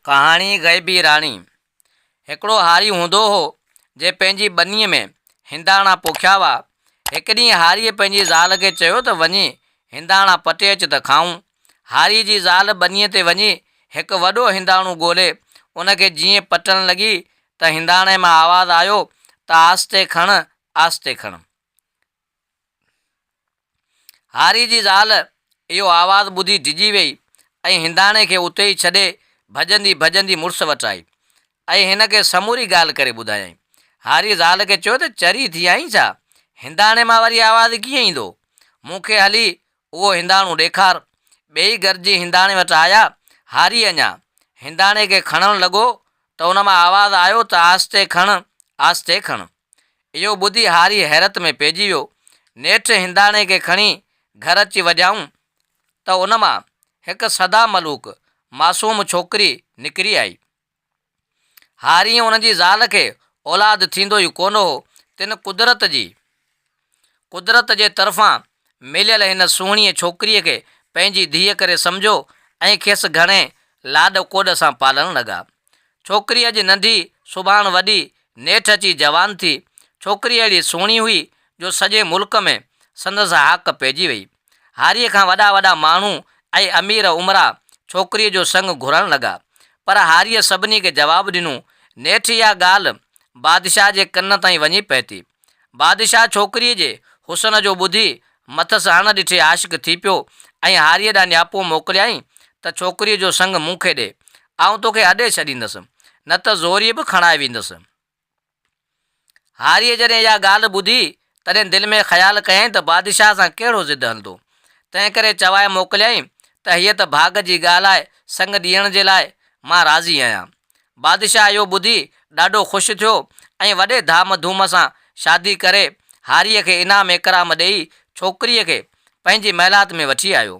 कहाणी ग़ैबी राणी। हिकिड़ो हारी हूंदो हो जे पंहिंजी बनीअ में हिंदाणा पोखिया हुआ। हिकु ॾींहुं हारीअ पंहिंजी ज़ाल खे चयो त वञी हिंदाणा पटे अच त खाऊं। हारी जी ज़ाल बनीअ ते वञी हिकु वॾो हिंदाणो ॻोल्हे उनखे जीअं पटण लॻी त हिंदाणे मां आवाज़ु आयो त आस्ते खण आस्ते खण। हारी जी ज़ाल इहो आवाज़ु ॿुधी डिॼी वेई ऐं हिंदाणे खे उते ई छॾे भॼंदी भॼंदी मुड़ुस वटि आई ऐं हिन खे समूरी ॻाल्हि करे ॿुधायईं। हारी ज़ाल खे चयो त चरी थी आई छा? हिंदाणे मां वरी आवाज़ु कीअं ईंदो? मूंखे हली उहो हिंदाणो ॾेखार। ॿई गॾिजी हिंदाणे वटि आया। हारी अञा हिंदाणे खे खणणु लॻो त उन मां आवाज़ु आयो त आस्ते खण आस्ते खण। इहो ॿुधी हारी हैरत में पइजी वियो। नेठि हिंदाणे खे खणी घर अची वॼाऊं त उन मां हिकु सदा मलूक मासूम छोकिरी निकिरी आई। हारीअ उन जी ज़ाल खे औलाद थींदो ई कोन हो। तिन कुदरत जे तरफ़ां मिलियल हिन सुहिणीअ छोकिरीअ खे पंहिंजी धीअ करे सम्झो ऐं खेसि घणे लाॾ कोॾ सां पालणु लॻा। छोकिरी अॼु नंढी सुभाणे वॾी, नेठि अची जवान थी। छोकिरी अहिड़ी सुहिणी हुई जो सॼे मुल्क में संदसि हाक पइजी वई। हारीअ खां वॾा वॾा माण्हू ऐं अमीर उमरा छोकिरीअ जो संग घुरण लॻा, पर हारीअ सभिनी खे जवाबु ॾिनो। नेठि इहा ॻाल्हि बादशाह जे कन ताईं वञी पहुती। बादशाह छोकिरीअ जे हुस्न जो ॿुधी मथसि हण ॾिठे आशिक़ थी पियो ऐं हारीअ ॾांहुं न्यापो मोकिलियाईं त छोकिरीअ जो संग मूंखे ॾे, आउं तोखे अॾे छॾींदसि, न त ज़ोरीअ बि खणाए वेंदसि। हारीअ जॾहिं इहा ॻाल्हि ॿुधी तॾहिं दिलि में ख़्यालु कयईं त बादशाह सां कहिड़ो ज़िद हलंदो। तंहिं करे चवाए मोकिलियईं त हीअ त भाग जी ॻाल्हि आहे, संग ॾियण जे लाइ मां राज़ी आहियां। बादशाह इहो ॿुधी ॾाढो ख़ुशि थियो ऐं वॾे धाम धूम सां शादी करे हारीअ खे इनाम इकराम ॾेई छोकिरीअ खे पंहिंजी महिलात में वठी आयो।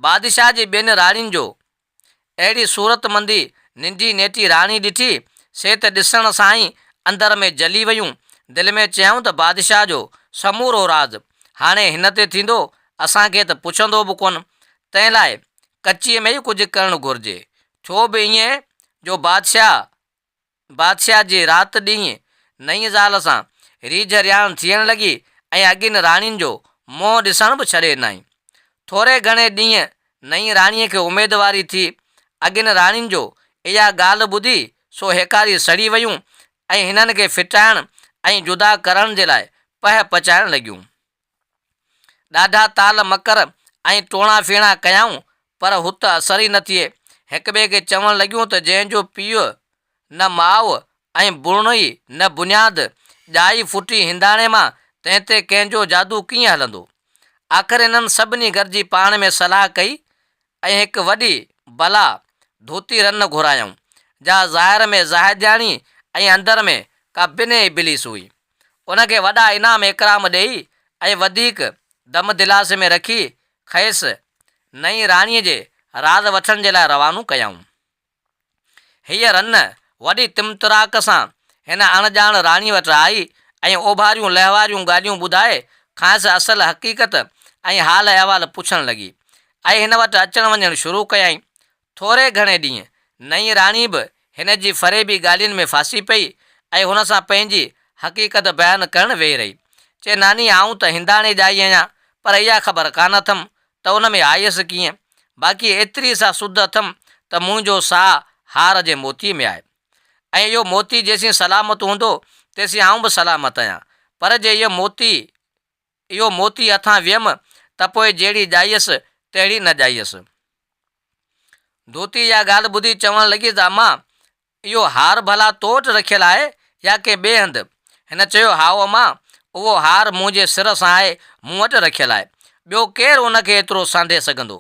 बादशाह जी ॿियनि राणियुनि जो अहिड़ी सूरतमंदी निंढी नेठी राणी ॾिठी से त ॾिसण सां ई अंदर में जली वयूं। दिलि में चयूं त बादशाह जो समूरो राज़ हाणे हिन ते थींदो, असांखे त पुछंदो बि कोन। तंहिं लाइ कचीअ में ई कुझु करणु घुरिजे। छो बि ईअं जो बादशाह जी राति ॾींहुं नई ज़ाल सां रीझ रियाण थियण लॻी ऐं अॻिनि राणियुनि जो मोह ॾिसण बि छॾे ॾिनई। थोरे घणे ॾींहं नई राणीअ खे उमेदवारी थी। अॻिनि राणियुनि जो इहा ॻाल्हि ॿुधी सो हेकारी सड़ी वयूं ऐं हिननि खे फिटाइण ऐं जुदा करण जे लाइ पह पचाइण लॻियूं। ॾाढा ताल मकर ऐं टोणा फीणा कयाऊं, पर हुत असर ई न थिए। हिक ॿिए खे चवणु लॻियूं त जंहिंजो पीउ न माउ ऐं बुणई न बुनियाद, ॼाई फुटी हिंदाणे मां, तंहिं ते कंहिंजो जादू कीअं हलंदो। आख़िर इन्हनि सभिनी गॾिजी पाण में सलाह कई ऐं हिकु वॾी भला धोती रन घुरायऊं, जा ज़ाहिर में ज़ाहिदाणी ऐं अंदर में का बिने इबिलीस हुई। उनखे वॾा इनाम इकराम ॾेई ऐं वधीक दम दिलासे में रखी खेसि नई राणीअ जे राज़ वठण जे लाइ रवानो कयऊं। हीअ रन वॾी तिमतराक सां हिन अणॼाण राणीअ वटि आई ऐं ओभारियूं लहवारियूं ॻाल्हियूं ॿुधाए खांसि असल हक़ीक़त ऐं हाल अहिवाल पुछणु लॻी ऐं हिन वटि अचणु वञणु शुरू कयईं। थोरे घणे ॾींहं नई राणी बि हिन जी फ़रेबी ॻाल्हियुनि में फासी पई ऐं हुन सां पंहिंजी हक़ीक़त बयानु करणु वेही रही। चए, नानी, आऊं त हिंदाणे ॼाई आहियां, पर इहा ख़बर कान अथमि त उन में आयसि कीअं। बाक़ी एतिरी सा सुध अथमि त मुंहिंजो साह हार जे मोतीअ में आहे ऐं इहो मोती जेसीं सलामत हूंदो तेसीं आऊं बि सलामत आहियां, पर जे इहो मोती हथां वियमि त पोइ जहिड़ी ॼाईअसि तहिड़ी न ॼाईअसि। धोती इहा ॻाल्हि ॿुधी चवणु लॻी त अम्मा, इहो हार भला तो वटि रखियलु आहे या के ॿिए हंधि? हिन चयो, हाओ अम्मा, उहो हार मुंहिंजे सिर सां आहे, मूं वटि रखियलु आहे, ॿियो केरु उनखे एतिरो सांढे सघंदो।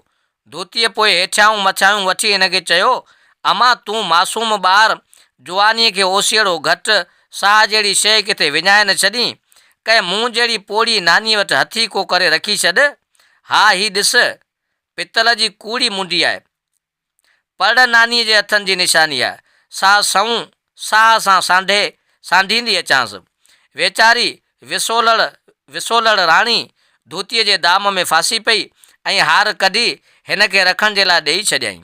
धोतीअ पोइ हेठियाऊं मथायूं वठी हिनखे चयो, अम्मा, तूं मासूम ॿार जुवानीअ खे ओसीड़ो घटि साह जहिड़ी शइ किथे विञाए न छॾीं। कंहिं मूं जहिड़ी पोड़ी नानीअ वटि हथी को करे रखी छॾ। हा, ही ॾिस, पितल जी कूड़ी मुंडी आहे, पर नानीअ जे हथनि जी निशानी आहे। साह साह सां सांढींदी अचांसि। वेचारी विसोलड़ राणी धोतीअ जे दाम में फासी पई ऐं हार कढी हिन खे रखण जे लाइ ॾेई छॾियईं।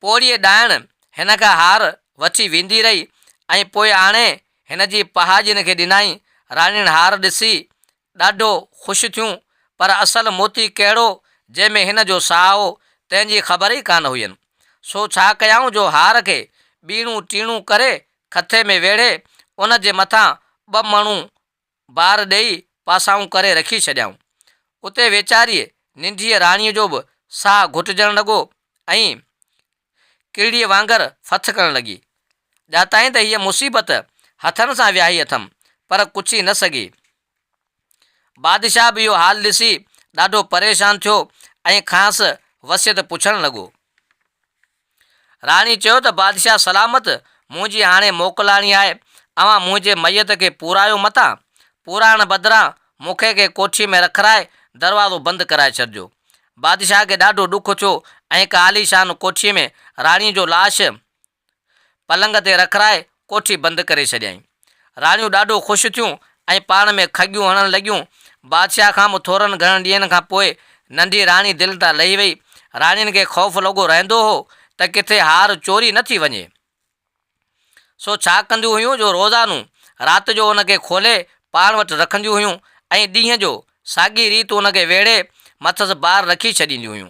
पोड़ीअ ॾाइण हिन खां हार वठी वेंदी रही ऐं पोइ हाणे हिन जी पहाजिन खे ॾिनाई। राणियुनि हार ॾिसी ॾाढो ख़ुशि थियूं, पर असल मोती कहिड़ो जंहिंमें हिन जो साह हो तंहिंजी ख़बर ई कान हुयनि। सो छा कयाऊं जो हार खे ॿीणूं टीणूं करे खथे में वेड़े उन जे मथां 2 मणू बार ॾेई पासाऊं करे रखी छॾियाऊं। उते वेचारीअ निंढीअ राणीअ जो बि साह घुटिजणु लॻो ऐं किड़ीअ वांगुरु फथ करणु लॻी। ॼाताईं त हीअ मुसीबत हथनि सां वियाही अथमि, पर कुछी न सघी। बादशाह बि इहो हाल ॾिसी ॾाढो परेशान थियो ऐं खांसि वसियत पुछणु लॻो। राणी चयो त बादशाह सलामत, मुंहिंजी हाणे मोकिलाणी आहे। अवां मुंहिंजे मैयत खे पूरायो मता। पूराइण बदिरां मूंखे के कोठीअ में रखाए दरवाज़ो बंदि कराए छॾिजो। बादशाह खे ॾाढो ॾुख थियो ऐं हिक आलीशान कोठीअ में राणीअ जो लाश पलंग ते रखाए कोठी बंदि करे छॾियईं। राणियूं ॾाढो ख़ुशि थियूं ऐं पाण में खगियूं हणणु लॻियूं। बादशाह खां बि थोरनि घणनि ॾींहंनि खां पोइ नंढी राणी दिलि तां लही वई। राणियुनि खे ख़ौफ़ लॻो रहंदो हो त किथे हार चोरी न थी वञे। सो छा कंदियूं हुयूं जो रोज़ानू राति जो उनखे खोले पाण वटि रखंदियूं हुयूं ऐं ॾींहं जो साॻी रीति उनखे वेड़े मथसि बार रखी छॾींदियूं हुयूं।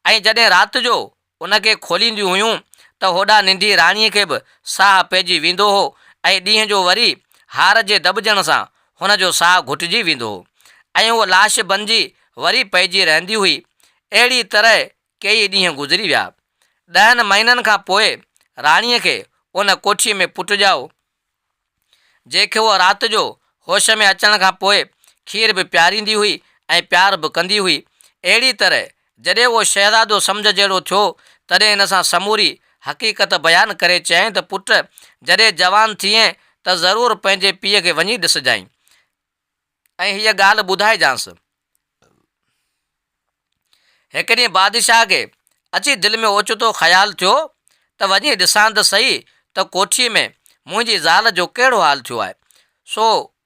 ऐं जॾहिं राति जो उनखे खोलींदियूं हुयूं त होॾां निंढी राणीअ खे बि साह पइजी वेंदो हो ऐं ॾींहं जो वरी हार जे दॿजण सां हुन जो साह घुटिजी वेंदो हो ऐं उहा लाश बणिजी वरी पइजी रहंदी हुई। अहिड़ी तरह कई ॾींहं गुज़री विया। 10 महीननि खां पोइ राणीअ खे उन कोठीअ में पुटु ॼाओ, जंहिंखे उहा राति जो होश में अचण खां पोइ खीर बि पियारींदी हुई ऐं प्यार बि कंदी हुई। अहिड़ी तरह जॾहिं उहो शहज़ादो सम्झ जहिड़ो थियो तॾहिं हिन सां समूरी हक़ीक़त बयानु करे चयईं त पुट, जॾहिं जवान थिए त ज़रूरु पंहिंजे पीउ खे वञी ॾिसजांइ ऐं हीअ ॻाल्हि ॿुधाइजांसि। हिकु ॾींहुं बादशाह खे अची दिलि में ओचितो ख़्यालु थियो त वञी ॾिसां त सही त कोठीअ में मुंहिंजी ज़ाल जो कहिड़ो हाल थियो आहे। सो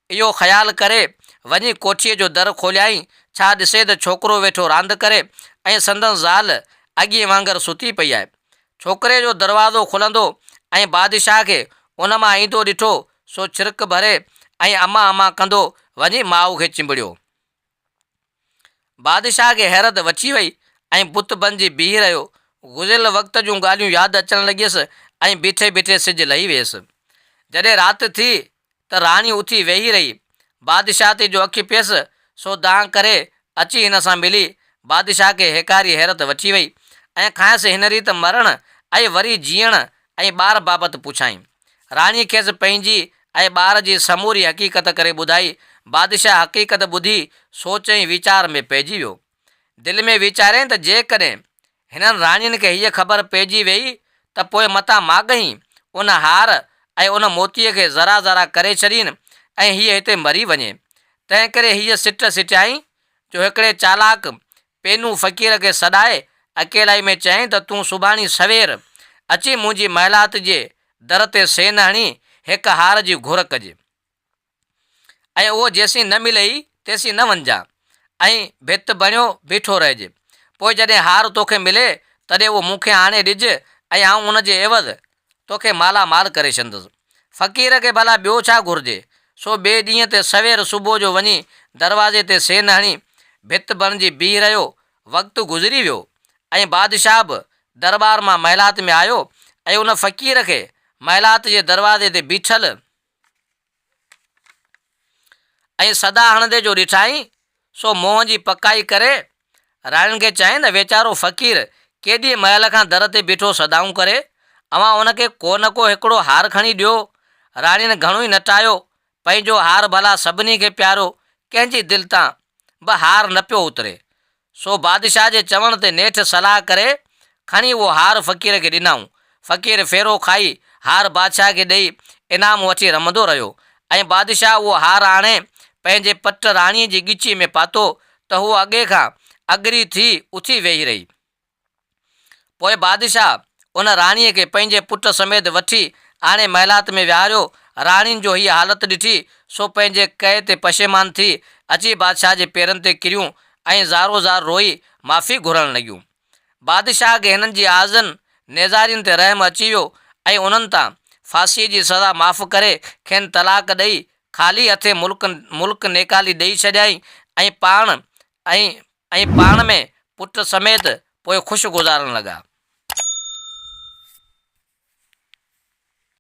इहो ख़्यालु करे वञी कोठीअ जो दर खोलियाईं। छा ॾिसे त छोकिरो वेठो रांदि करे ऐं संदसि ज़ाल अॻीअ वांगुरु सुती पई आहे। छोकिरे जो दरवाज़ो खुलंदो ऐं बादशाह खे उन मां ईंदो ॾिठो सो छिरिक भरे ऐं अमा अमा कंदो वञी माउ खे चिंबड़ियो। बादशाह खे हैरत वठी वई ऐं बुत बणिजी बीह रहियो। गुज़िरियल वक़्त जूं ॻाल्हियूं यादि अचणु लॻियसि ऐं बीठे बीठे सिजु लही वियसि। जॾहिं राति थी त राणी उथी वेही रही। बादशाह ते जो अखि पियसि सो दांह करे अची हिन सां मिली। बादशाह खे हेकारी हैरत वठी वई ऐं खांसि हिन रीति मरण ऐं वरी जीअण ऐं ॿार बाबति पुछाईं। राणीअ खेसि पंहिंजी ऐं ॿार जी समूरी हक़ीक़त करे ॿुधाई। बादशाह हक़ीक़त ॿुधी सोच ऐं वीचार में पइजी वियो। दिलि में वीचारियईं त जेकॾहिं हिननि राणियुनि खे हीअ ख़बर पइजी वेई त पोइ मतां माॻई उन हार ऐं उन मोतीअ खे ज़रा ज़रा करे छॾीनि ऐं हीअ हिते मरी वञे। तंहिं करे हीअ सिट सिटियाईं जो हिकिड़े चालाक पेनू फ़क़ीर खे सॾाए अकेलाई में चयईं त तूं सुभाणे सवेर अची मुंहिंजी महिलात जे दर ते सेन हणी हिकु हार जी घुर कजे ऐं उहो जेसीं न मिलई तेसीं न वञिजांइ ऐं भित बणियो बीठो रहिजे। पोइ जॾहिं हार तोखे मिले तॾहिं उहो मूंखे आणे ॾिज ऐं आउं उन जे एवज़ तोखे मालामाल करे छॾंदुसि। फ़क़ीर खे भला ॿियो छा घुरिजे। सो ॿिए ॾींहं ते सवेर सुबुह जो वञी दरवाज़े ते सेन हणी भित बणिजी बीह रहियो। वक़्तु गुज़री वियो ऐं बादशाह बि दरबार मां महिलात में आयो ऐं उन फ़क़ीर खे महिलात जे दरवाज़े ते बीठल ऐं सदा हणंदे जो ॾिठाई। सो मोह जी पकाई करे राणियुनि खे चयईं त वीचारो फ़क़ीर केॾी महिल खां दर ते बीठो सदाऊं करे, अवां उनखे को न को हिकिड़ो हार खणी ॾियो। राणियुनि घणो ई नटायो, पंहिंजो हार भला सभिनी खे प्यारो, कंहिंजी दिलि तां बि हार न पियो उतरे। सो बादशाह जे चवण ते नेठि सलाह करे खणी उहो हार फ़क़ीर खे ॾिनऊं। फ़क़ीर फेरो खाई हार बादशाह खे ॾेई इनाम वठी रमंदो रहियो ऐं बादशाह उहो हार आणे पंहिंजे पट राणीअ जी ॻिचीअ में पातो त हू अॻे खां अॻरी थी उथी वेही रही। पोइ बादशाह उन राणीअ खे पंहिंजे पुट समेत वठी आणे महिलात में विहारियो। राणियुनि जो हीअ हालत ॾिठी सो पंहिंजे कए ते पशेमान थी अची बादशाह जे पेरनि ते किरियूं ऐं ज़ारो ज़ार रोई माफ़ी घुरणु लॻियूं। बादशाह खे हिननि जी आज़नि नेज़ारियुनि ते रहम अची वियो ऐं उन्हनि तां फांसीअ जी सज़ा माफ़ करे खेनि तलाक ॾेई ख़ाली हथे मुल्क नेकाली ॾेई छॾियईं ऐं पाण में पुट समेत पोइ ख़ुशि गुज़ारण लॻा।